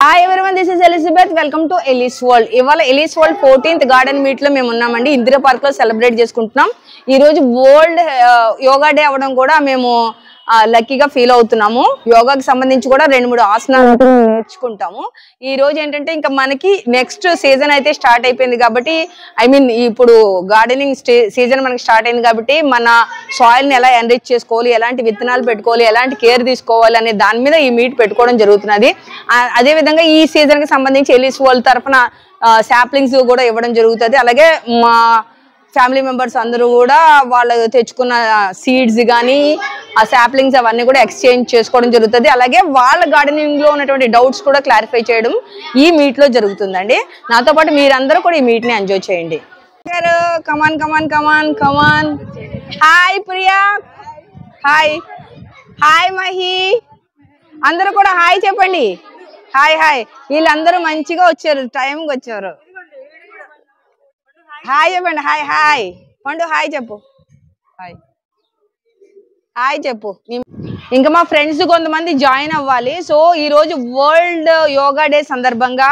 Hi everyone, this is Elizabeth. Welcome to Eli's world. ఇవాళ Eli's world 14th garden meet లో మేము ఉన్నామండి. Indira park లో సెలబ్రేట్ చేసుకుంటున్నాం. ఈ రోజు వరల్డ్ యోగా డే అవడం కూడా మేము లక్కీగా ఫీల్ అవుతున్నాము. యోగాకి సంబంధించి కూడా 2-3 ఆసనాలు నేర్చుకుంటాము. ఈ రోజు ఏంటంటే ఇంకా మనకి నెక్స్ట్ సీజన్ అయితే స్టార్ట్ అయిపోయింది కాబట్టి, ఇప్పుడు గార్డెనింగ్ సీజన్ మనకి స్టార్ట్ అయింది కాబట్టి మన సాయిల్ ని ఎలా ఎన్రిచ్ చేసుకోవాలి, ఎలాంటి విత్తనాలు పెట్టుకోవాలి, ఎలాంటి కేర్ తీసుకోవాలి అనే దాని మీద ఈ మీట్ పెట్టుకోవడం జరుగుతున్నది. అదే విధంగా ఈ సీజన్ కి సంబంధించి ఎలిస్ వరల్డ్ తరఫున శాప్లింగ్స్ కూడా ఇవ్వడం జరుగుతుంది. అలాగే మా ఫ్యామిలీ మెంబర్స్ అందరూ కూడా వాళ్ళు తెచ్చుకున్న సీడ్స్ కానీ ఆ శాప్లింగ్స్ అవన్నీ కూడా ఎక్స్చేంజ్ చేసుకోవడం జరుగుతుంది. అలాగే వాళ్ళ గార్డెనింగ్ లో ఉన్నటువంటి డౌట్స్ కూడా క్లారిఫై చేయడం ఈ మీట్ లో జరుగుతుందండి. నాతో పాటు మీరందరూ కూడా ఈ మీట్ ని ఎంజాయ్ చేయండి. Come on come on come on come on. Hi Priya, hi hi Mahi, అందరూ కూడా హాయ్ చెప్పండి. Hi hi. వీళ్ళందరూ మంచిగా వచ్చారు, టైంకి వచ్చారు. హాయ్ చెప్పండి. హాయ్ హాయ్ పండు, హాయ్ చెప్పు. హాయ్ హాయ్ చెప్పు. ఇంకా మా ఫ్రెండ్స్ కొంతమంది జాయిన్ అవ్వాలి. సో ఈరోజు వరల్డ్ యోగా డే సందర్భంగా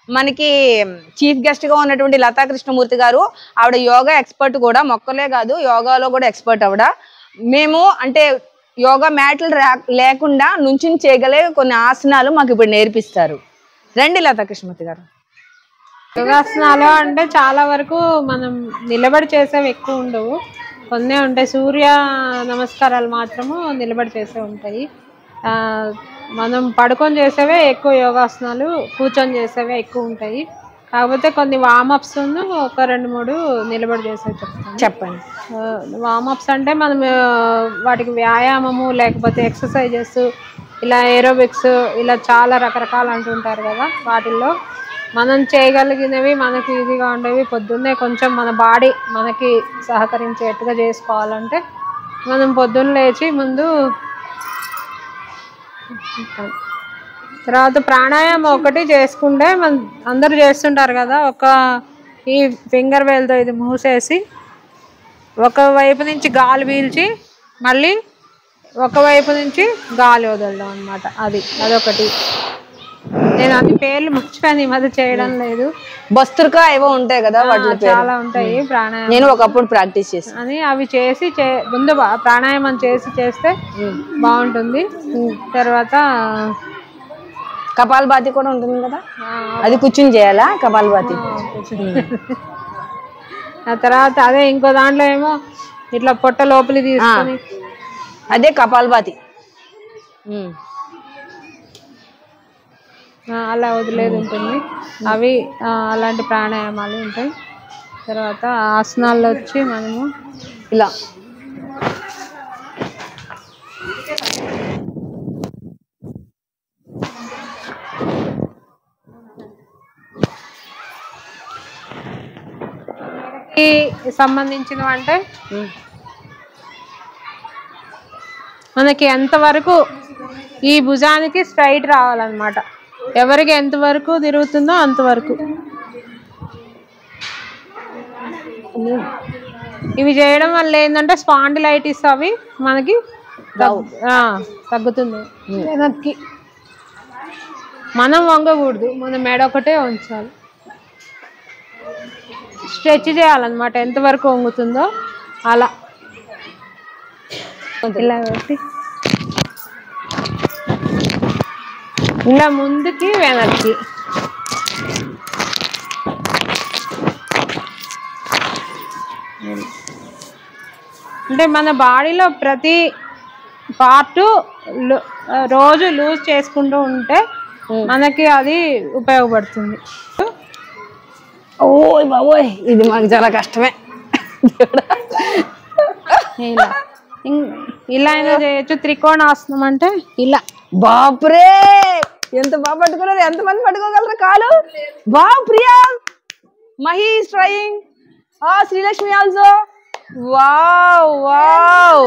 మనకి చీఫ్ గెస్ట్ గా ఉన్నటువంటి లతా కృష్ణమూర్తి గారు, ఆవిడ యోగా ఎక్స్పర్ట్ కూడా, మొక్కలే కాదు యోగాలో కూడా ఎక్స్పర్ట్ ఆవిడ. మేము అంటే యోగా మ్యాట్లు లేకుండా నుంచుని చేయగలే కొన్ని ఆసనాలు మాకు ఇప్పుడు నేర్పిస్తారు. రండి లతా కృష్ణమూర్తి గారు. యోగాసనాలు అంటే చాలా వరకు మనం నిలబడి చేసేవి ఎక్కువ ఉండవు, కొన్నే ఉంటాయి. సూర్య నమస్కారాలు మాత్రము నిలబడి చేసే ఉంటాయి. మనం పడుకొని చేసేవే ఎక్కువ యోగాసనాలు, కూర్చొని చేసేవే ఎక్కువ ఉంటాయి. కాకపోతే కొన్ని వామప్స్ ఒక 2-3 నిలబడి చేసేవి చెప్తాను. చెప్పండి. వామప్స్ అంటే మనం వాటికి వ్యాయామము లేకపోతే ఎక్సర్సైజెస్, ఇలా ఏరోబిక్స్, ఇలా చాలా రకరకాలు అంటుంటారు కదా. వాటిల్లో మనం చేయగలిగినవి, మనకి ఈజీగా ఉండేవి పొద్దున్నే కొంచెం మన బాడీ మనకి సహకరించేట్టుగా చేసుకోవాలంటే మనం పొద్దున్న లేచి ముందు తర్వాత ప్రాణాయామం ఒకటి చేసుకుంటే అందరూ చేస్తుంటారు కదా. ఈ ఫింగర్ వేల్తో ఇది మూసేసి ఒకవైపు నుంచి గాలి పీల్చి మళ్ళీ ఒకవైపు నుంచి గాలి వదలడం అనమాట. అదొకటి. నేను అన్ని పేర్లు మర్చిపోయాను, ఈ మధ్య చేయడం లేదు. బస్తురుకా ఏవో ఉంటాయి కదా, వాటిలో చాలా ఉంటాయి. ప్రాణాయామం నేను ఒకప్పుడు ప్రాక్టీస్ చేసాను అని అవి చేసి ముందు ప్రాణాయామం చేస్తే బాగుంటుంది. తర్వాత కపాలభాతి కూడా ఉంటుంది కదా, అది కూర్చుని చేయాలా కపాలభాతి. ఆ తర్వాత అదే ఇంకో దాంట్లో ఏమో ఇట్లా పొట్ట లోపలి తీసుకొని అదే కపాలభాతి. అలా వదిలేది ఉంటుంది. అవి అలాంటి ప్రాణాయామాలు ఉంటాయి. తర్వాత ఆసనాల్లో వచ్చి మనము ఇలా సంబంధించినవి అంటే మనకి ఎంతవరకు ఈ భుజానికి స్ట్రైట్ రావాలన్నమాట. ఎవరికి ఎంతవరకు తిరుగుతుందో అంతవరకు. ఇవి చేయడం వల్ల ఏంటంటే స్పాండిలైటిస్ అవి మనకి తగ్గుతుంది. వెనక్కి మనం వంగకూడదు, మన మెడ ఒకటే ఉంచాలి. స్ట్రెచ్ చేయాలన్నమాట ఎంతవరకు వంగుతుందో అలా. ఇలా పెట్టి ఇలా ముందుకి వెనక్కి. అంటే మన బాడీలో ప్రతి పార్టు రోజు లూజ్ చేసుకుంటూ ఉంటే మనకి అది ఉపయోగపడుతుంది. ఓయ్ బాబోయ్, ఇది మాకు చాలా కష్టమే. ఇలా అయినా చేయొచ్చు. త్రికోణాసనం అంటే ఇలా. బాపురే, ఎంత బాగా పట్టుకున్నారు. ఎంతమంది పట్టుకోగలరు కాలు? Wow Priya, Mahi is trying, Srilakshmi also. Wow wow.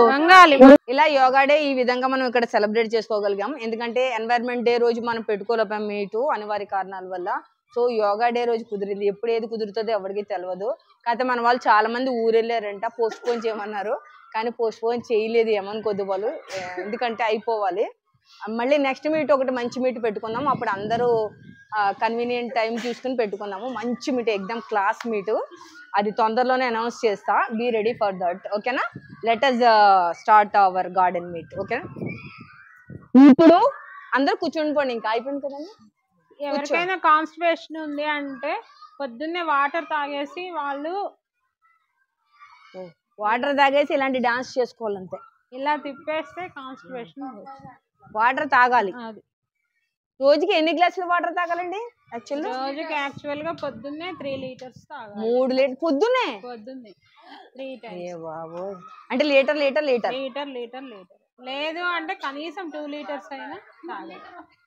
ఇలా యోగా డే ఈ విధంగా మనం ఇక్కడ సెలబ్రేట్ చేసుకోగలిగాం. ఎందుకంటే ఎన్వైరన్మెంట్ డే రోజు మనం పెట్టుకోలేపాం మీటు అనివార్య కారణాల వల్ల. సో యోగా డే రోజు కుదిరింది. ఎప్పుడు ఏది కుదురుతుందో ఎవరికి తెలియదు. కాకపోతే మన వాళ్ళు చాలా మంది ఊరెళ్ళారంట, పోస్ట్ పోన్ చేయమన్నారు. కానీ పోస్ట్ పోన్ చేయలేదు, ఏమనుకోద్దు వాళ్ళు, ఎందుకంటే అయిపోవాలి. మళ్ళీ నెక్స్ట్ మీట్ ఒకటి మంచి మీట్ పెట్టుకుందాం. అప్పుడు అందరూ కన్వీనియంట్ టైం చూసుకుని పెట్టుకున్నాము. మంచి మీట్, ఎగ్జామ్ క్లాస్ మీట్, అది తొందరలోనే అనౌన్స్ చేస్తా. Be ready for that. ఓకేనా? Let us start our garden meet. ఓకేనా? ఇప్పుడు అందరు కూర్చుండిపోండి, ఇంకా అయిపోయింది కదండి. ఎవరికైనా కాన్స్టిపేషన్ ఉంది అంటే పొద్దున్నే వాటర్ తాగేసి వాళ్ళు వాటర్ తాగేసి ఇలాంటి డాన్స్ చేసుకోవాలంతే. ఇలా తిప్పేస్తే కాన్స్టిపేషన్. వాటర్ తాగాలి. అది రోజుకి ఎన్ని గ్లాసులు వాటర్ తాగాలండి? రోజుకి యాక్చువల్ గా పొద్దున్నే 3 లీటర్స్ తాగాలి. 3 లీటర్ పొద్దున్నే 3 టైమ్స్. అంటే litre litre litre litre litre litre లేదు అంటే కనీసం 2 లీటర్స్ అయినా తాగాలి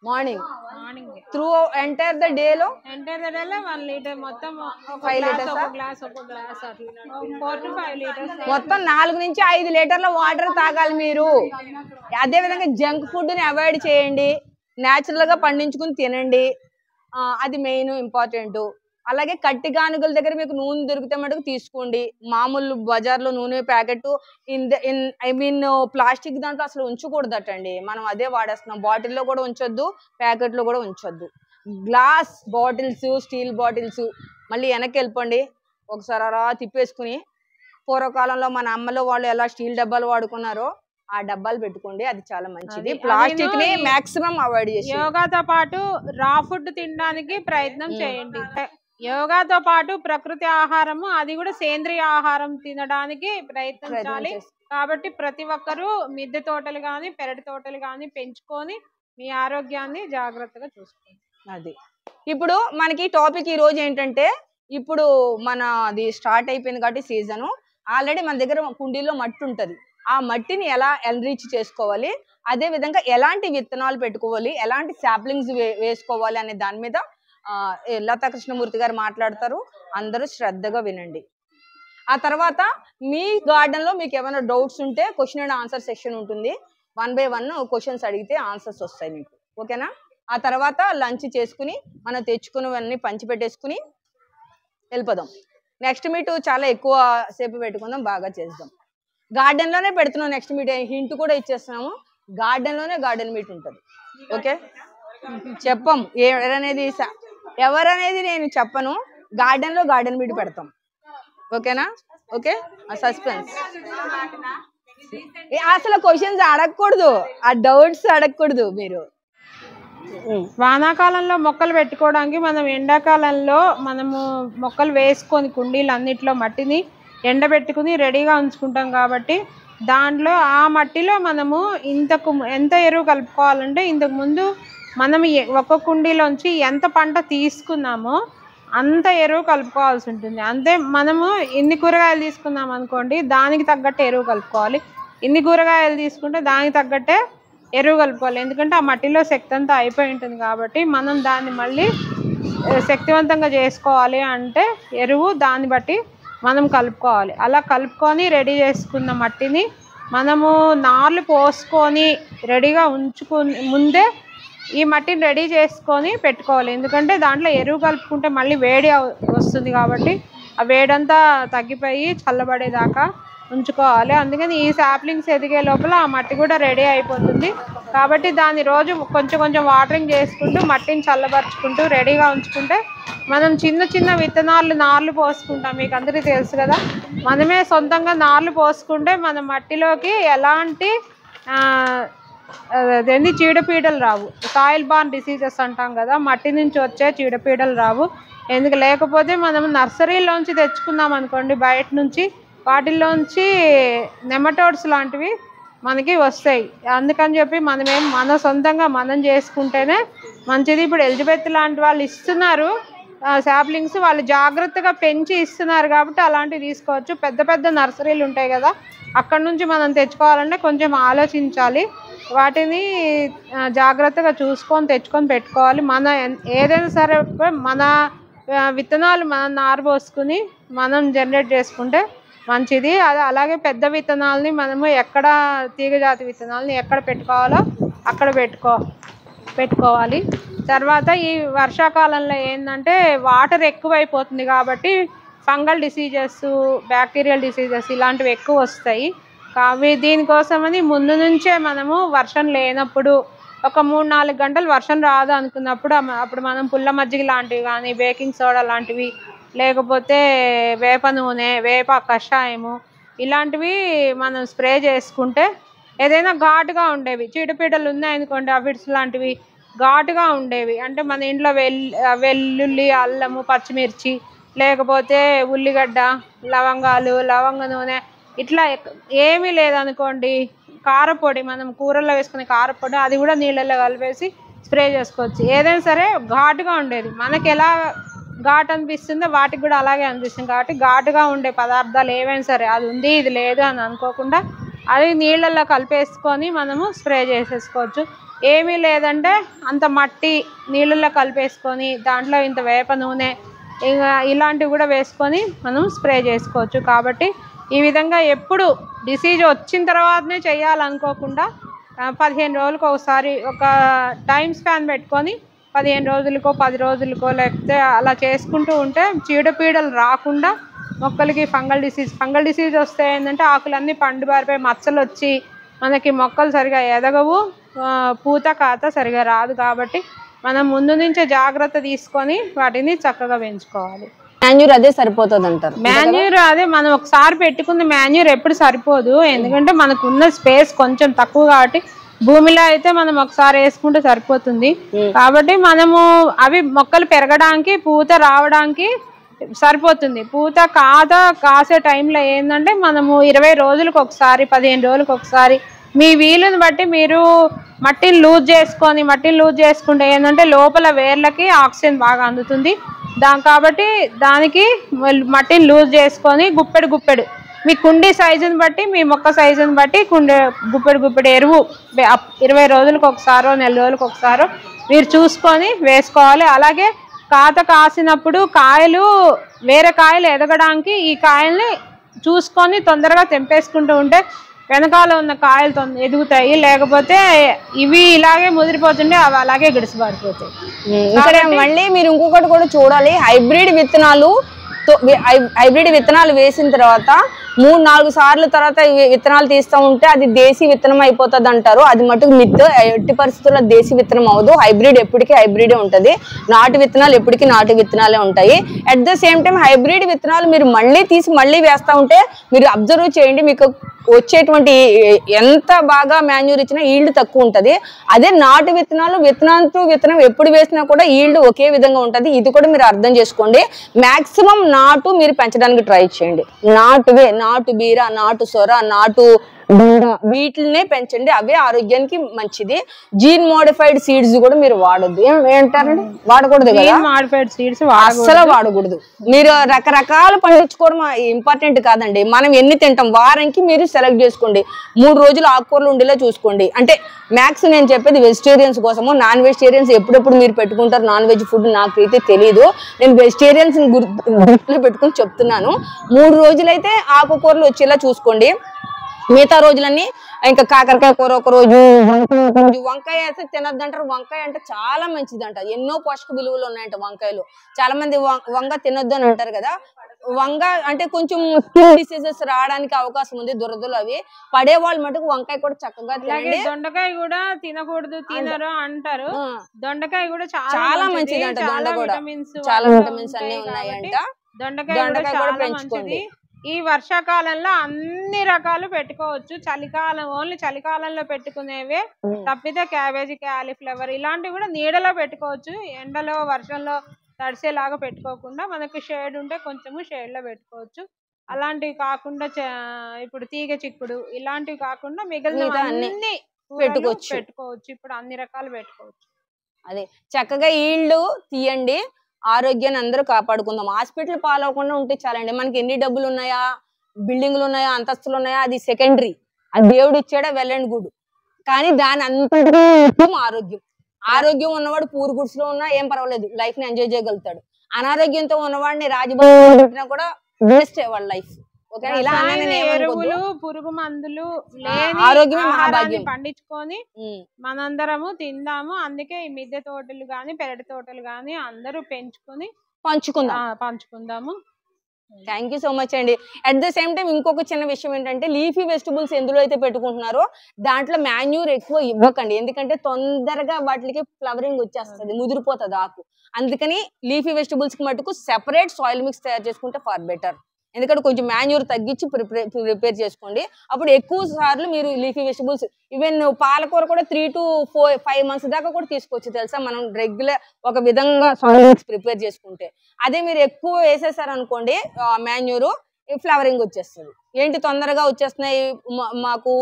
morning. Through entire the day లో 1 లీటర్ మొత్తం, 5 లీటర్స్, ఒక గ్లాస్ అట్లా 4 to 5 లీటర్స్ మొత్తం 4 నుంచి 5 లీటర్ల వాటర్ తాగాలి మీరు. అదే విధంగా జంక్ ఫుడ్ ని అవాయిడ్ చేయండి, న్యాచురల్ గా పండించుకుని తినండి, అది మెయిన్ ఇంపార్టెంట్. అలాగే కట్టి గానుగల దగ్గర మీకు నూనె దొరికితే మటుకు తీసుకోండి. మామూలు బజార్లో నూనె ప్యాకెట్ ప్లాస్టిక్ దాంట్లో అసలు ఉంచకూడదటండి. మనం అదే వాడేస్తున్నాం. బాటిల్లో కూడా ఉంచొద్దు, ప్యాకెట్లో కూడా ఉంచొద్దు. గ్లాస్ బాటిల్స్, స్టీల్ బాటిల్స్ మళ్ళీ వెనక్కి వెళ్ళిపోండి. ఒకసారి అలా తిప్పేసుకుని, పూర్వకాలంలో మన అమ్మలో వాళ్ళు ఎలా స్టీల్ డబ్బాలు వాడుకున్నారో ఆ డబ్బాలు పెట్టుకోండి, అది చాలా మంచిది. ప్లాస్టిక్ ని మాక్సిమం అవాయిడ్ చేసి యోగాతో పాటు రా ఫుడ్ తినడానికి ప్రయత్నం చేయండి. యోగాతో పాటు ప్రకృతి ఆహారము, అది కూడా సేంద్రియ ఆహారం తినడానికి ప్రయత్నించాలి. కాబట్టి ప్రతి ఒక్కరూ మిద్దె తోటలు కానీ పెరటి తోటలు కానీ పెంచుకొని మీ ఆరోగ్యాన్ని జాగ్రత్తగా చూసుకోండి. అది ఇప్పుడు మనకి టాపిక్ ఈ రోజు ఏంటంటే, ఇప్పుడు మనది స్టార్ట్ అయిపోయింది కాబట్టి సీజను, ఆల్రెడీ మన దగ్గర కుండీలో మట్టి ఉంటుంది. ఆ మట్టిని ఎలా ఎన్రిచ్ చేసుకోవాలి, అదే విధంగా ఎలాంటి విత్తనాలు పెట్టుకోవాలి, ఎలాంటి శాప్లింగ్స్ వేసుకోవాలి అనే దాని మీద లతా కృష్ణమూర్తి గారు మాట్లాడతారు. అందరూ శ్రద్ధగా వినండి. ఆ తర్వాత మీ గార్డెన్ లో మీకు ఏమైనా డౌట్స్ ఉంటే క్వశ్చన్ అండ్ ఆన్సర్ సెక్షన్ ఉంటుంది. 1 by 1 క్వశ్చన్స్ అడిగితే ఆన్సర్స్ వస్తాయి మీకు. ఓకేనా? ఆ తర్వాత లంచ్ చేసుకుని మనం తెచ్చుకున్నవన్నీ పంచిపెట్టేసుకుని వెళ్ళిపోదాం. నెక్స్ట్ మీట్ చాలా ఎక్కువ సేపు పెట్టుకుందాం, బాగా చేద్దాం. గార్డెన్ లోనే పెడుతున్నాం. నెక్స్ట్ మీట్ హింట్ కూడా ఇచ్చేస్తున్నాము, గార్డెన్ లోనే గార్డెన్ మీట్ ఉంటుంది. ఓకే? చెప్పం ఎవరనేది నేను చెప్పను, గార్డెన్ లో గార్డెన్ మీట్ పెడతాం. ఓకేనా? Okay, suspense. అసలు క్వశ్చన్స్ అడగకూడదు, ఆ డౌట్స్ అడగకూడదు మీరు. వానాకాలంలో మొక్కలు పెట్టుకోవడానికి మనం ఎండాకాలంలో మనము మొక్కలు వేసుకొని కుండీలు అన్నిట్లో మట్టిని ఎండబెట్టుకుని రెడీగా ఉంచుకుంటాం. కాబట్టి దాంట్లో ఆ మట్టిలో మనము ఎంత ఎరువు కలుపుకోవాలంటే, ఇంతకు ముందు మనం ఒక కుండీలోంచి ఎంత పంట తీసుకున్నామో అంత ఎరువు కలుపుకోవాల్సి ఉంటుంది. అంతే, మనము ఇన్ని కూరగాయలు తీసుకున్నాం అనుకోండి, దానికి తగ్గట్టే ఎరువు కలుపుకోవాలి. ఇన్ని కూరగాయలు తీసుకుంటే దానికి తగ్గట్టే ఎరువు కలుపుకోవాలి. ఎందుకంటే ఆ మట్టిలో శక్తి అంతా అయిపోయి ఉంటుంది. కాబట్టి మనం దాన్ని మళ్ళీ శక్తివంతంగా చేసుకోవాలి అంటే ఎరువు దాన్ని బట్టి మనం కలుపుకోవాలి. అలా కలుపుకొని రెడీ చేసుకున్న మట్టిని మనము నార్లు పోసుకొని రెడీగా ఉంచుకుని ముందే ఈ మట్టిని రెడీ చేసుకొని పెట్టుకోవాలి. ఎందుకంటే దాంట్లో ఎరువు కలుపుకుంటే మళ్ళీ వేడి వస్తుంది. కాబట్టి ఆ వేడంతా తగ్గిపోయి చల్లబడేదాకా ఉంచుకోవాలి. అందుకని ఈ సాప్లింగ్స్ ఎదిగే లోపల ఆ మట్టి కూడా రెడీ అయిపోతుంది. కాబట్టి దాన్ని రోజు కొంచెం కొంచెం వాటరింగ్ చేసుకుంటూ మట్టిని చల్లబరుచుకుంటూ రెడీగా ఉంచుకుంటే మనం చిన్న చిన్న విత్తనాలు నార్లు పోసుకుంటాం. మీకు అందరికీ తెలుసు కదా, మనమే సొంతంగా నార్లు పోసుకుంటే మన మట్టిలోకి ఎలాంటి అదేంటి చీడపీడలు రావు. సాయిల్ బార్న్ డిసీజెస్ అంటాం కదా, మట్టి నుంచి వచ్చే చీడపీడలు రావు. ఎందుకు లేకపోతే మనం నర్సరీలోంచి తెచ్చుకున్నాం అనుకోండి బయట నుంచి, వాటిల్లోంచి నెమటోడ్స్ లాంటివి మనకి వస్తాయి. అందుకని చెప్పి మన సొంతంగా మనం చేసుకుంటేనే మంచిది. ఇప్పుడు ఎలిజబెత్ లాంటి వాళ్ళు ఇస్తున్నారు శాప్లింగ్స్, వాళ్ళు జాగ్రత్తగా పెంచి ఇస్తున్నారు కాబట్టి అలాంటివి తీసుకోవచ్చు. పెద్ద పెద్ద నర్సరీలు ఉంటాయి కదా, అక్కడ నుంచి మనం తెచ్చుకోవాలంటే కొంచెం ఆలోచించాలి. వాటిని జాగ్రత్తగా చూసుకొని తెచ్చుకొని పెట్టుకోవాలి. ఏదైనా సరే మన విత్తనాలు మనం నారు పోసుకుని మనం జనరేట్ చేసుకుంటే మంచిది. అలాగే పెద్ద విత్తనాలని మనము ఎక్కడ తీగజాతి విత్తనాలని ఎక్కడ పెట్టుకోవాలో అక్కడ పెట్టుకోవాలి. తర్వాత ఈ వర్షాకాలంలో ఏంటంటే వాటర్ ఎక్కువైపోతుంది కాబట్టి ఫంగల్ డిసీజెస్, బ్యాక్టీరియల్ డిసీజెస్ ఇలాంటివి ఎక్కువ వస్తాయి. దీనికోసమని ముందు నుంచే మనము వర్షం లేనప్పుడు ఒక 3-4 గంటలు వర్షం రాదు అనుకున్నప్పుడు అప్పుడు మనం పుల్ల మజ్జిగ లాంటివి కానీ, బేకింగ్ సోడా లాంటివి, లేకపోతే వేప నూనె, వేప కషాయము ఇలాంటివి మనం స్ప్రే చేసుకుంటే ఏదైనా ఘాటుగా ఉండేవి చీడపీడలు ఉన్నాయనుకోండి, అఫిడ్స్ లాంటివి ఘాటుగా ఉండేవి అంటే మన ఇంట్లో వెల్లుల్లి, అల్లము, పచ్చిమిర్చి, లేకపోతే ఉల్లిగడ్డ, లవంగాలు, లవంగ నూనె ఇట్లా ఏమీ లేదనుకోండి, కారపొడి మనం కూరల్లో వేసుకునే కారపొడి అది కూడా నీళ్ళల్లో కలిపేసి స్ప్రే చేసుకోవచ్చు. ఏదైనా సరే ఘాటుగా ఉండేది మనకి ఎలా ఘాటు అనిపిస్తుందో వాటికి కూడా అలాగే అనిపిస్తుంది. కాబట్టి ఘాటుగా ఉండే పదార్థాలు ఏవైనా సరే అది ఉంది ఇది లేదు అని అనుకోకుండా అది నీళ్ళల్లో కలిపేసుకొని మనము స్ప్రే చేసేసుకోవచ్చు. ఏమీ లేదంటే అంత మట్టి నీళ్ళల్లో కలిపేసుకొని దాంట్లో ఇంత వేప నూనె ఇలాంటివి కూడా వేసుకొని మనం స్ప్రే చేసుకోవచ్చు. కాబట్టి ఈ విధంగా ఎప్పుడు డిసీజ్ వచ్చిన తర్వాతనే చేయాలనుకోకుండా 15 రోజులకు ఒకసారి ఒక టైం స్పాన్ పెట్టుకొని 15 రోజులకో 10 రోజులకో లేకపోతే అలా చేసుకుంటూ ఉంటే చీడపీడలు రాకుండా మొక్కలకి ఫంగల్ డిసీజ్ వస్తే ఏంటంటే ఆకులన్నీ పండుబారిపోయి మచ్చలు వచ్చి మనకి మొక్కలు సరిగా ఎదగవు, పూత కాత సరిగా రాదు. కాబట్టి మనం ముందు నుంచే జాగ్రత్త తీసుకొని వాటిని చక్కగా పెంచుకోవాలి. మాన్యూర్ అదే సరిపోతుంది అంటారు? మాన్యూర్ అదే మనం ఒకసారి పెట్టుకున్న మాన్యూర్ ఎప్పుడు సరిపోదు, ఎందుకంటే మనకున్న స్పేస్ కొంచెం తక్కువ కాబట్టి భూమిలో అయితే మనం ఒకసారి వేసుకుంటే సరిపోతుంది. కాబట్టి మనము అవి మొక్కలు పెరగడానికి పూత రావడానికి సరిపోతుంది. పూత కాసే టైంలో ఏంటంటే మనము 20 రోజులకు ఒకసారి 15 రోజులకు ఒకసారి మీ వీలుని బట్టి మీరు మట్టిని లూజ్ చేసుకుంటే ఏంటంటే లోపల వేర్లకి ఆక్సిజన్ బాగా అందుతుంది. కాబట్టి దానికి మట్టిని లూజ్ చేసుకొని గుప్పెడు మీ కుండీ సైజుని బట్టి మీ మొక్క సైజుని బట్టి గుప్పెడు ఎరువు 20 రోజులకు ఒకసారో నెల రోజులకు ఒకసారో మీరు చూసుకొని వేసుకోవాలి. అలాగే కాసినప్పుడు కాయలు వేరే కాయలు ఎదగడానికి ఈ కాయల్ని చూసుకొని తొందరగా తెంపేసుకుంటూ ఉంటే వెనకాల ఉన్న కాయలు ఎదుగుతాయి. లేకపోతే ఇవి ఇలాగే ముదిరిపోతుంటే అవి అలాగే గిడిసిపడిపోతాయి. ఇక్కడ మళ్ళీ మీరు ఇంకొకటి కూడా చూడాలి, హైబ్రిడ్ విత్తనాలు వేసిన తర్వాత 3-4 సార్లు తర్వాత విత్తనాలు తీస్తూ ఉంటే అది దేశీ విత్తనం అయిపోతుంది అంటారు. అది మటుకు మిత్. ఎట్టి పరిస్థితుల్లో దేశీ విత్తనం అవ్వదు. హైబ్రిడ్ ఎప్పటికీ హైబ్రిడే ఉంటుంది. నాటు విత్తనాలు ఎప్పటికీ నాటు విత్తనాలే ఉంటాయి. At the same time hybrid విత్తనాలు మీరు మళ్ళీ తీసి మళ్ళీ వేస్తూ ఉంటే మీరు అబ్జర్వ్ చేయండి, మీకు వచ్చేటువంటి ఎంత బాగా మాన్యూర్ ఇచ్చినా ఈల్డ్ తక్కువ ఉంటుంది. అదే నాటు విత్తనాలు విత్తనం ఎప్పుడు వేసినా కూడా ఈల్డ్ ఒకే విధంగా ఉంటుంది. ఇది కూడా మీరు అర్థం చేసుకోండి. మాక్సిమం నాటు మీరు పెంచడానికి ట్రై చేయండి. నాటు బీర, నాటు సొర, నాటు వీటినే పెంచండి. అవే ఆరోగ్యానికి మంచిది. జీన్ మోడిఫైడ్ సీడ్స్ కూడా మీరు వాడొద్దు. ఏంటారండి, వాడకూడదు కదా, మోడిఫైడ్ సీడ్స్ అస్సలు వాడకూడదు. మీరు రకరకాలు పండించుకోవడం ఇంపార్టెంట్ కాదండి. మనం ఎన్ని తింటాం వారానికి మీరు సెలెక్ట్ చేసుకోండి. 3 రోజులు ఆకుకూరలు ఉండేలా చూసుకోండి. అంటే మ్యాక్స్ నేను చెప్పేది వెజిటేరియన్స్ కోసము. నాన్ వెజిటేరియన్స్ ఎప్పుడెప్పుడు మీరు పెట్టుకుంటారు నాన్ వెజ్ ఫుడ్ నాకైతే తెలియదు. నేను వెజిటేరియన్స్ గుర్తులో పెట్టుకుని చెప్తున్నాను. 3 రోజులైతే ఆకుకూరలు వచ్చేలా చూసుకోండి. మిగతా రోజులన్నీ ఇంకా కాకరకాయ కూర ఒక రోజు, వంకాయ అయితే తినొద్దంటారు. వంకాయ అంటే చాలా మంచిదంట, ఎన్నో పోషక విలువలు ఉన్నాయంట వంకాయలు. చాలా మంది వంగ తినొద్దు అని అంటారు కదా. వంగ అంటే కొంచెం స్కిన్ డిసీజెస్ రావడానికి అవకాశం ఉంది, దురదలు అవి పడే వాళ్ళు మటుకు వంకాయ కూడా చక్కగా తినండి. దొండకాయ కూడా తినకూడదు, తినరు అంటారు. దొండకాయ కూడా చాలా మంచిదంట. దొండ కూడా చాలా విటమిన్స్ అన్ని ఉన్నాయంట. దొండకాయ కూడా పెంచుకోండి. ఈ వర్షాకాలంలో అన్ని రకాలు పెట్టుకోవచ్చు. చలికాలం ఓన్లీ చలికాలంలో పెట్టుకునేవే తప్పితే క్యాబేజీ, క్యాలీఫ్లవర్ ఇలాంటివి కూడా నీడలో పెట్టుకోవచ్చు. ఎండలో వర్షంలో తడిసేలాగా పెట్టుకోకుండా మనకి షేడ్ ఉంటే కొంచెము షేడ్ లో పెట్టుకోవచ్చు. అలాంటివి కాకుండా ఇప్పుడు తీగ చిక్కుడు ఇలాంటివి కాకుండా మిగిలిన అన్ని పెట్టుకోవచ్చు. ఇప్పుడు అన్ని రకాలు పెట్టుకోవచ్చు. అదే చక్కగా ఈల్డ్ తీయండి, ఆరోగ్యాన్ని అందరూ కాపాడుకుందాం. హాస్పిటల్ పాలవకుండా ఉంటే చాలండి. మనకి ఎన్ని డబ్బులు ఉన్నాయా, బిల్డింగ్లు ఉన్నాయా, అంతస్తులు ఉన్నాయా, అది సెకండరీ. అది దేవుడు ఇచ్చాడా, వెల్ అండ్ గుడ్. కానీ దాని అంత ఆరోగ్యం ఉన్నవాడు పూర్ గుడ్స్ లో ఉన్నా ఏం పర్వాలేదు, లైఫ్ ని ఎంజాయ్ చేయగలుగుతాడు. అనారోగ్యంతో ఉన్నవాడిని రాజభవన్ పెట్టినా కూడా వేస్ట్ వాళ్ళ లైఫ్. ఎరువులు, పురుగు మందులు ఆరోగ్యమే మహాభాగ్యం పండించుకొని మనందరము తిందాము. అందుకే ఈ మిద్దె తోటలు గాని పెరటి తోటలు గాని అందరూ పెంచుకొని పంచుకుందాము. థ్యాంక్ యూ సో మచ్ అండి. అట్ ద సేమ్ టైం ఇంకొక చిన్న విషయం ఏంటంటే లీఫీ వెజిటబుల్స్ ఎందులో అయితే పెట్టుకుంటున్నారో దాంట్లో మాన్యూర్ ఎక్కువ ఇవ్వకండి, ఎందుకంటే తొందరగా వాటికి ఫ్లవరింగ్ వచ్చేస్తుంది, ముదిరిపోతుంది ఆకు. అందుకని లీఫీ వెజిటబుల్స్ కి మటుకు సెపరేట్ సాయిల్ మిక్స్ తయారు చేసుకుంటే ఫార్ బెటర్. ఎందుకంటే కొంచెం మాన్యూర్ తగ్గించి ప్రిపేర్ చేసుకోండి. అప్పుడు ఎక్కువ సార్లు మీరు లీఫీ వెజిటబుల్స్, ఈవెన్ పాలకూర కూడా 3 to 5 months దాకా కూడా తీసుకోవచ్చు తెలుసా, మనం రెగ్యులర్ ఒక విధంగా సాయిల్ మిక్స్ ప్రిపేర్ చేసుకుంటే. అదే మీరు ఎక్కువ వేసేసారు అనుకోండి మాన్యూరు, ఫ్లవరింగ్ వచ్చేస్తుంది. ఏంటి తొందరగా వచ్చేస్తున్నాయి మాకు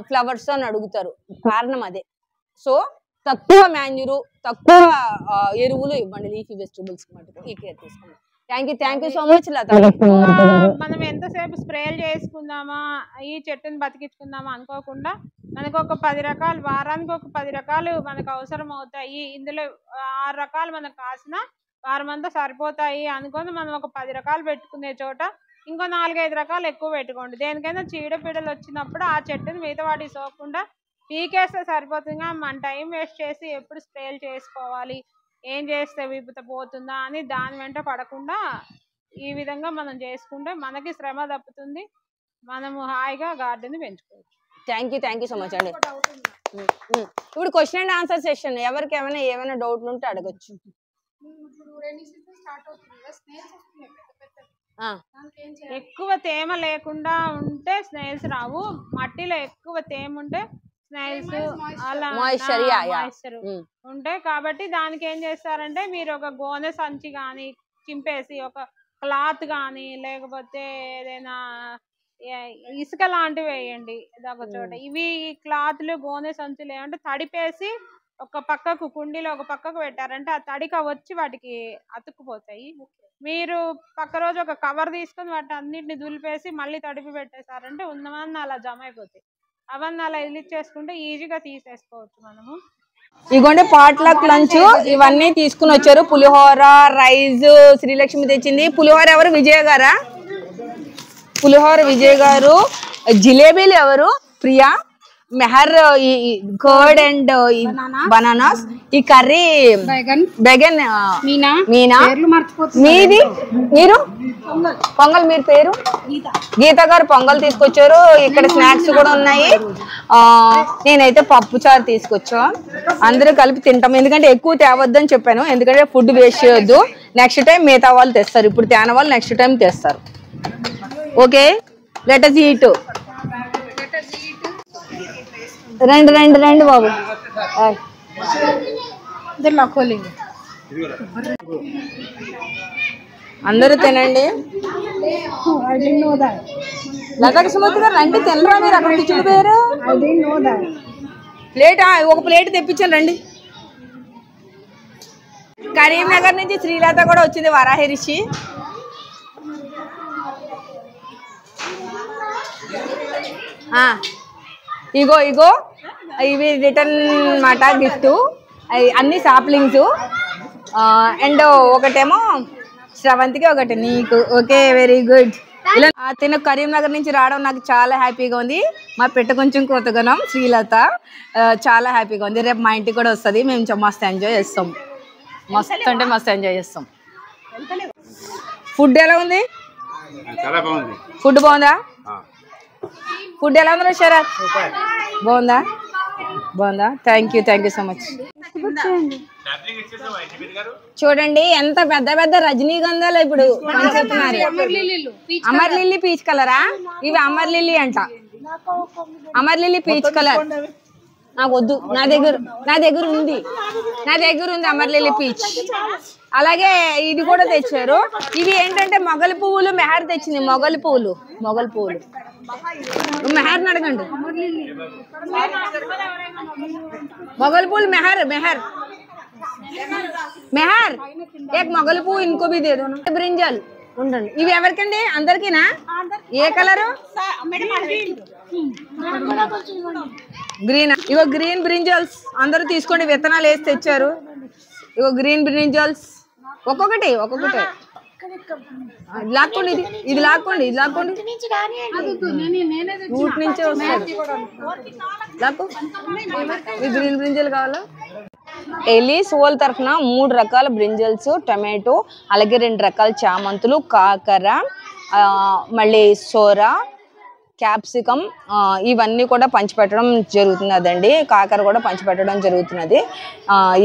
ఫ్లవర్స్ అని అడుగుతారు, కారణం అదే. సో తక్కువ మాన్యూరు, తక్కువ ఎరువులు ఇవ్వండి లీఫీ వెజిటబుల్స్ మటుకు, ఈ కేర్ తీసుకోండి. థ్యాంక్ యూ సో మచ్ లత. మనం ఎంతసేపు స్ప్రేలు చేసుకుందామా, ఈ చెట్టుని బతికించుకుందామా అనుకోకుండా మనకు ఒక 10 రకాలు, వారానికి ఒక 10 రకాలు మనకు అవసరం అవుతాయి. ఇందులో 6 రకాలు మనకు కాసిన వారం అంతా సరిపోతాయి అనుకొని మనం ఒక 10 రకాలు పెట్టుకునే చోట ఇంకో 4-5 రకాలు ఎక్కువ పెట్టుకోండి. దేనికైనా చీడపీడలు వచ్చినప్పుడు ఆ చెట్టుని మిగతా వాటికి సోకకుండా పీకేస్తే సరిపోతుందిగా. మన టైం వేస్ట్ చేసి ఎప్పుడు స్ప్రేలు చేసుకోవాలి, ఏం చేస్తే విపుత పోతుందా అని దాని వెంట పడకుండా ఈ విధంగా మనం చేసుకుంటే మనకి శ్రమ తప్పుతుంది, మనము హాయిగా గార్డెన్ పెంచుకోవచ్చు. థ్యాంక్ యూ సో మచ్ అండి. ఇప్పుడు క్వశ్చన్ అండ్ ఆన్సర్ సెషన్, ఎవరికి ఏమైనా డౌట్లు ఉంటే అడగచ్చు. ఎక్కువ తేమ లేకుండా ఉంటే స్నేల్స్ రావు, మట్టిలో ఎక్కువ తేమ ఉంటే స్నేల్స్ అలా మాయిశ్చర్ ఉంటాయి. కాబట్టి దానికి ఏం చేస్తారంటే మీరు ఒక గోనె సంచి కానీ చింపేసి ఒక క్లాత్ కానీ లేకపోతే ఏదైనా ఇసుక లాంటివి వేయండి ఒక చోట. ఇవి క్లాత్లు గోనె సంచులు ఏమంటే తడిపేసి ఒక పక్కకు కుండీలో ఒక పక్కకు పెట్టారంటే ఆ తడిక వచ్చి వాటికి అతుక్కుపోతాయి. మీరు పక్క రోజు ఒక కవర్ తీసుకొని వాటి అన్నిటిని దులిపేసి మళ్ళీ తడిపి పెట్టేశారంటే ఉన్నవన్నీ అలా జమ అయిపోతాయి. అవన్నీ అలా ఇచ్చేసుకుంటే ఈజీగా తీసేసుకోవచ్చు మనము. ఇగోండి పాట్లక్ లంచ్ ఇవన్నీ తీసుకుని వచ్చారు. పులిహోర, రైస్ శ్రీలక్ష్మి తెచ్చింది. పులిహోర ఎవరు? విజయ్ గారా? పులిహోర విజయ్ గారు. జిలేబీలు ఎవరు? Priya. Mehar curd and bananas. ఈ కర్రీ బెగన్ మీనా. మీది మీరు పొంగల్, మీరు పేరు? గీత గారు పొంగల్ తీసుకొచ్చారు. ఇక్కడ స్నాక్స్ కూడా ఉన్నాయి. నేనైతే పప్పు చారు తీసుకొచ్చా. అందరూ కలిపి తింటాం, ఎందుకంటే ఎక్కువ తేవద్దని చెప్పాను, ఎందుకంటే ఫుడ్ వేస్ట్ చేయొద్దు. నెక్స్ట్ టైం మిగతా వాళ్ళు తెస్తారు, ఇప్పుడు తేన వాళ్ళు నెక్స్ట్ టైం తెస్తారు. Okay, let us eat. రండి రండి రండి బాబు. అందరూ తినండి. లతా సుమతి గారు రండి, తినరా మీరు? అక్కడ కూర్చుండిపోయారు. ప్లేట్, ఒక ప్లేట్ తెప్పించాను రండి. కరీంనగర్ నుంచి శ్రీలత కూడా వచ్చింది, వరాహి రిషి. ఇగో ఇగో ఇవి రిటర్న్ మాట గిఫ్ట్. అన్ని సాప్లింగ్స్ అండ్ ఒకటేమో శ్రవంతికి, ఒకటి నీకు. Okay, very good. ఇలా తిన కరీంనగర్ నుంచి రావడం నాకు చాలా హ్యాపీగా ఉంది. మా పెట్ట కొంచెం కొత్తగనం శ్రీలత చాలా హ్యాపీగా ఉంది. రేపు మా ఇంటికి కూడా వస్తుంది, మేము మస్తు ఎంజాయ్ చేస్తాం. మస్తు అంటే మస్తు ఎంజాయ్ చేస్తాం. ఫుడ్ ఎలా ఉంది? ఫుడ్ బాగుందా? ఫుడ్ ఎలా ఉంది శరత్? బాగుందా? బాగుందా? Thank you so much. చూడండి ఎంత పెద్ద పెద్ద రజనీగంధాలు ఇప్పుడు పంచుతున్నారు. అమర్ లిల్లీ పీచ్ కలరా? ఇవి అమర్ లిల్లీ అంట. అమర్ లిల్లీ పీచ్ కలర్ నాకు వద్దు, నా దగ్గర ఉంది అమర్ లిల్లీ పీచ్. అలాగే ఇది కూడా తెచ్చారు. ఇవి ఏంటంటే మొగలి పువ్వులు. మెహర్ తెచ్చింది మొగలి పువ్వులు. మెహర్ అడగండి. మొగలి పువ్వులు మెహర్ एक మొగలి పువ్వు ఇంకో भी दे दो ना. బ్రింజల్ ఉండండి. ఇవి ఎవరికండి? అందరికీనా? ఏ కలరు? గ్రీన్. ఇగో గ్రీన్ బ్రింజల్స్ అందరూ తీసుకోండి, విత్తనాలు వేసి తెచ్చారు. ఇగో గ్రీన్ బ్రింజల్స్ ఒక్కొక్కటి లాక్కోండి. ఇది లాక్కోండి. రూట్ నుంచే వస్తుంది. లాక్కో. గ్రీన్ బ్రింజల్ కావాలా? ఎలీస్ వరల్డ్ తరఫున 3 రకాల బ్రింజల్స్, టమాటో, అలాగే 2 రకాల చామంతులు, కాకర, మళ్ళీ సోరా, క్యాప్సికమ్ ఇవన్నీ కూడా పంచిపెట్టడం జరుగుతున్నదండి. కాకర కూడా పంచిపెట్టడం జరుగుతున్నది.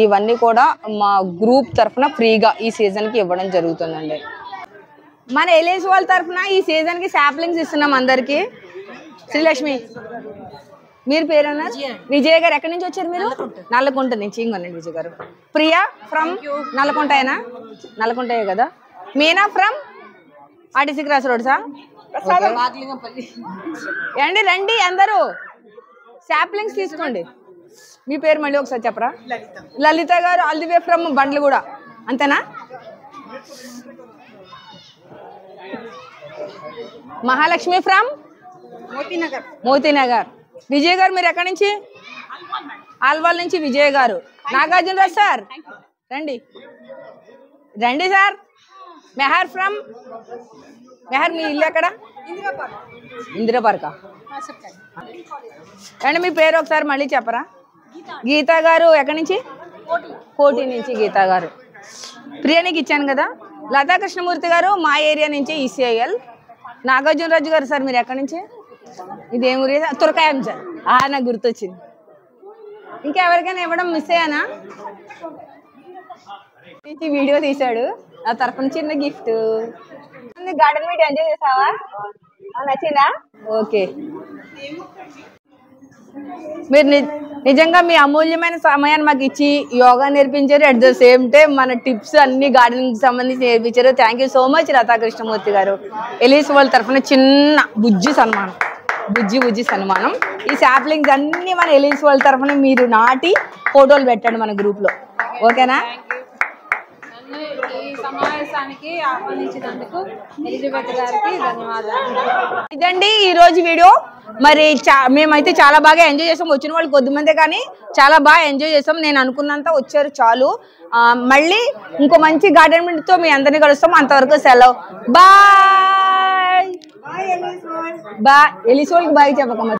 ఇవన్నీ కూడా మా గ్రూప్ తరఫున ఫ్రీగా ఈ సీజన్కి ఇవ్వడం జరుగుతుందండి. మన ఎలీస్ వరల్డ్ తరఫున ఈ సీజన్కి శాప్లింగ్స్ ఇస్తున్నాం అందరికీ. శ్రీలక్ష్మి, మీరు పేరన్నా? విజయ్ గారు ఎక్కడి నుంచి వచ్చారు మీరు? నల్లకుంట నుంచి. ఇంకోనండి విజయ్ గారు. ప్రియా ఫ్రమ్ నల్లకుంటేనా? నల్లకుంటే కదా. మీనా ఫ్రమ్ ఆర్టీసీ క్రాస్ రోడ్సా? అండి రండి అందరూ శాప్లింగ్స్ తీసుకోండి. మీ పేరు మళ్ళీ ఒకసారి చెప్పరా? లలిత గారు ఆల్ ది వే ఫ్రమ్ బండ్లు కూడా, అంతేనా? మహాలక్ష్మి ఫ్రమ్ మోతీనగర్. విజయ్ గారు మీరు ఎక్కడి నుంచి? ఆల్వాల్ నుంచి విజయ్ గారు. నాగార్జున రాజ్ సార్ రండి రండి సార్. మెహర్ ఫ్రమ్ మెహర్, మీ ఇల్లు ఎక్కడ? ఇందిరా పార్కా. అండి మీ పేరు ఒకసారి మళ్ళీ చెప్పరా? గీతా గారు ఎక్కడి నుంచి? కోటి నుంచి గీతా గారు. ప్రియానికి ఇచ్చాను కదా. లతా కృష్ణమూర్తి గారు మా ఏరియా నుంచి ఈసీఐఎల్. నాగార్జున రాజు గారు సార్ మీరు ఎక్కడి నుంచి? ఇదేం ఊరి? తురకాయం సార్. నాకు గుర్తొచ్చింది. ఇంకా ఎవరికైనా ఇవ్వడం మిస్ అయ్యానా? వీడియో తీశాడు నా తరఫున చిన్న గిఫ్ట్. గార్డెన్ మీట్ ఎంజాయ్ చేసావా? నచ్చిందా? ఓకే. మీరు నిజంగా మీ అమూల్యమైన సమయాన్ని మాకు ఇచ్చి యోగా నేర్పించారు. అట్ ద సేమ్ టైం మన టిప్స్ అన్ని గార్డెనింగ్ సంబంధించి నేర్పించారు. Thank you so much Latha Krishnamurthy గారు. ఎలీస్ వరల్డ్ తరఫున చిన్న బుజ్జి సన్మానం. ఈ శాప్లింగ్స్ అన్ని మన ఎలీస్ వరల్డ్ తరఫున మీరు నాటి ఫోటోలు పెట్టండి మన గ్రూప్ లో. ఓకేనా? ఈ సమావేశానికి ఆహ్వానించినందుకు ఎలిజబెత్ గారికి ధన్యవాదాలు. ఇదండి ఈ రోజు వీడియో. మరి మేమైతే చాలా బాగా ఎంజాయ్ చేసాం. వచ్చిన వాళ్ళు కొద్దిమందే కానీ చాలా బాగా ఎంజాయ్ చేసాం. నేను అనుకున్నంత వచ్చారు చాలు. మళ్ళీ ఇంకో మంచి గార్డెన్ తో మీ అందరినీ కలుస్తాం. అంతవరకు సెలవు. బాయ్. ఎలీస్ వరల్డ్ కి బాయ్ చెప్పక.